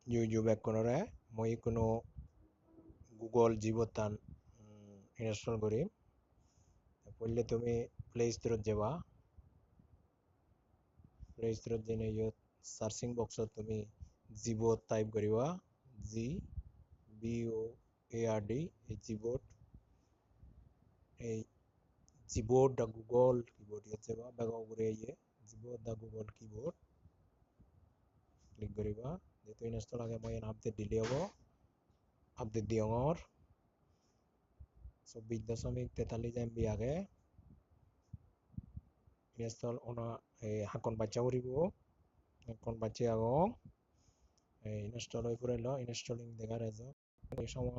Juju back konore moi kuno Google Jibotan install kori পড়লে তুমি play স্টোরত যাবা play স্টোরত যেনে ইয়ত সার্চিং বক্সত তুমি জিবোট টাইপ করিবা GBOARD এই জিবোট এই জিবোট দা গুগল কিবোর্ড ইয়াত যাবা বেগা উপরে ইয়ে জিবোট দা গুগল কিবোর্ড ক্লিক করিবা যেহেতু ইনস্টল আগে মই আপডেট দিলে হব আপডেট দিয়ঙর 24.43 MB আগে ইনস্টল ওনা হাকন বাচ্চা করিব হাকন বাচ্চা আগো ইনস্টল হয়ে পড়ে ইনস্টলিং দেখা রেজ এই সময়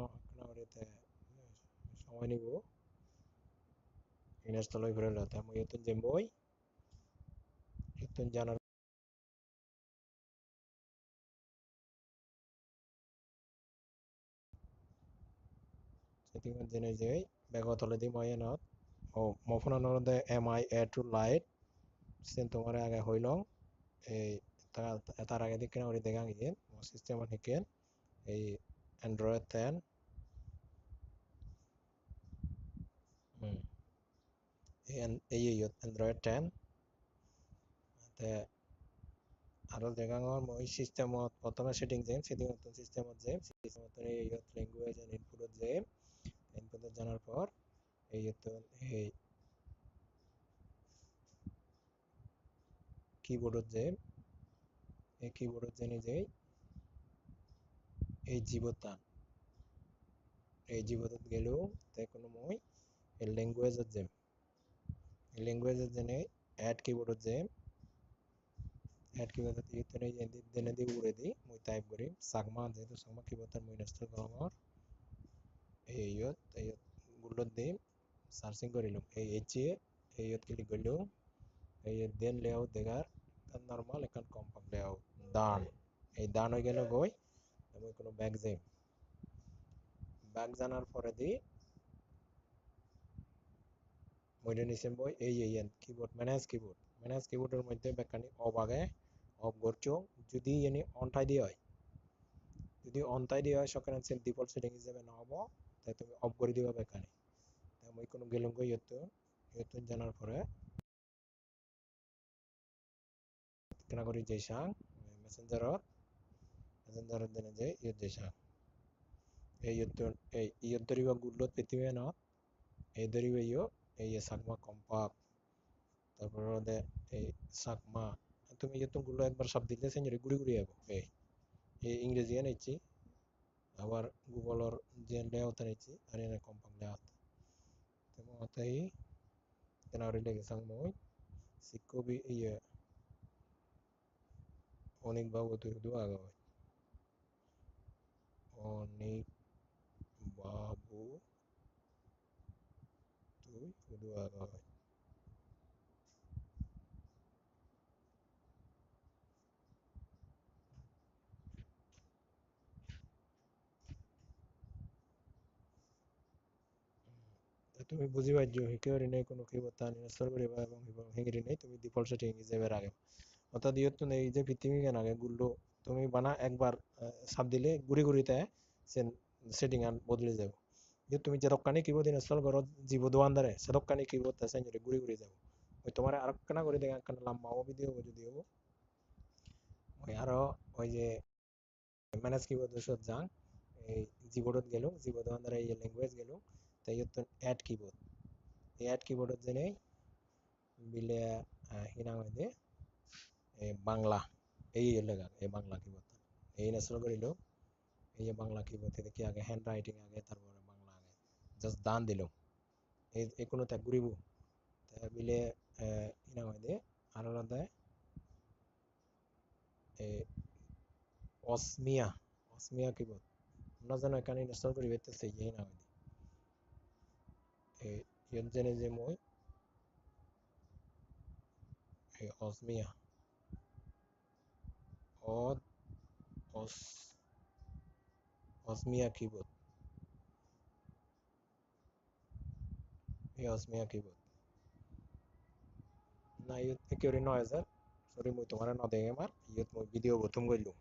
নিব ইনস্টল হয়ে পড়ে তা মই এতন জেমবই এতন জানার সেটিং জেনে যাই ব্যাগত হলে দি মই এনত ও মফোন নরদে MI add to light সেন তোমার আগে হইল এই তার আগে দিকে ওরি দেখা গিয়ে সিস্টেম হিকেন এই অ্যান্ড্রয়েড 10 এই অ্যান্ড্রয়েড 10 তে আরো দেখাঙর মই সিস্টেমত প্রথমে সেটিং যেম সিস্টেমত যেম সিস্টেমত এই ল্যাঙ্গুয়েজ এন্ড ইনপুটত যেম ইনপুটত জানার পর এই কিবোর্ডত যেম এই কিবোর্ডত জেনে যাই এই জীবতান এই জীবতত গেলেও তাই কোনো মই এই ল্যাঙ্গুয়েজত যেম এই ল্যাঙ্গুয়েজত জেনে অ্যাড কিবোর্ডত যেম অ্যাড কিবোর্ডত ইতনে জেনে দি উড়ে দি মই টাইপ করি সাগমা যেহেতু সাগমা কিবোর্ডত মই ইনস্টল করঙর এই গুলোত দিম সার্চিং করিলুম এই ক্লিক করলুম এই দেন লেআউট দেখার নরমাল এখন কম্পাক্ট লেআউট ডান এই ডান হয়ে গেল গই আমি কোনো ব্যাক যাই ব্যাক জানার পরে দি মইটা নিছেন বই এই কিবোর্ড ম্যানেজ কিবোর্ডের মধ্যে ব্যাকানি অফ আগে অফ করছো যদি এনি অন টাই দিয়ে হয় যদি অন টাই দিয়ে হয় সকালে সেল ডিফল্ট সেটিং হিসেবে না হবো তাই তুমি অফ করে দিবা ব্যাকানি তাই মই কোনো গেলুম গই ইয়তুন জানার পরে কেনা করি যাইসাং মেসেঞ্জারত দেনে যে ইয়ত যাইসাং এই ইয়ত ধরিবা গুগলত পেতিবে না এই ধরিবে এই সাকমা কম্পাক্ট তারপর এই সাকমা তুমি ইয়তুন গুলো একবার সব দিলে সেঞ্জুরি গুড়ি গুড়ি আবো এই ইংরেজি এনেছি আবার গুগলর যে লেআউট এনেছি আর এনে কম্পাক্ট লেআউট তেমন তাই কেনা করি লেগেসাং মই সিকবি অনেক বাবু তুই শুধু আগা অনেক বাবু তুই শুধু আগা তুমি বুঝি পাইছো হিকেরি নাই কোনো কিবোর্ড তান ইনস্টল করিবা এবং হিকেরি নাই তুমি ডিফল্ট সেটিং হিসেবে রাখবে অর্থাৎ ইয়ত এই যে পৃথিবী কেন আগে গুলো তুমি বানা একবার সাব দিলে গুড়ি গুড়িতে সেটিং আন বদলে যাব যে তুমি যে দোকানে কিবোর্ড ইনস্টল করো জীবো দোকানদারে সে দোকানে কিবোর্ড আছে যে গুড়ি গুড়ি যাব ওই তোমার আরেকখানা করে দেখা কান লম্বা ভিডিও যদিও ওই আরো ওই যে ম্যানেজ কিবোর্ড সব যাং এই জিবোর্ডত গেল জিবো দোকানদারে এই ল্যাঙ্গুয়েজ গেল তাই ইয়ত অ্যাড কিবোর্ড এই অ্যাড কিবোর্ডত জেনে বিলে হিনা হইতে বাংলা এই লেখা এই বাংলা কিবোর্ড এই ইনস্টল করিল এই যে বাংলা কিবোর্ড থেকে কি আগে হ্যান্ড রাইটিং আগে তারপরে বাংলা আগে জাস্ট দান দিল এই কোনো ত্যাগ ঘুরিব তাই বিলে হিনা হইতে আরো দেয় অসমিয়া কিবোর্ড না জানো এখানে ইনস্টল করি বেতেছে এই না হইতে এই জেনে যে মই এই অসমিয়া অদ অস অসমিয়া কিবোর্ড এই অসমিয়া কিবোর্ড না ইয়ত একেবারে 9000 সরি মই তোমার ন দেখে মার ইয়ত মই ভিডিও প্রথম কইলু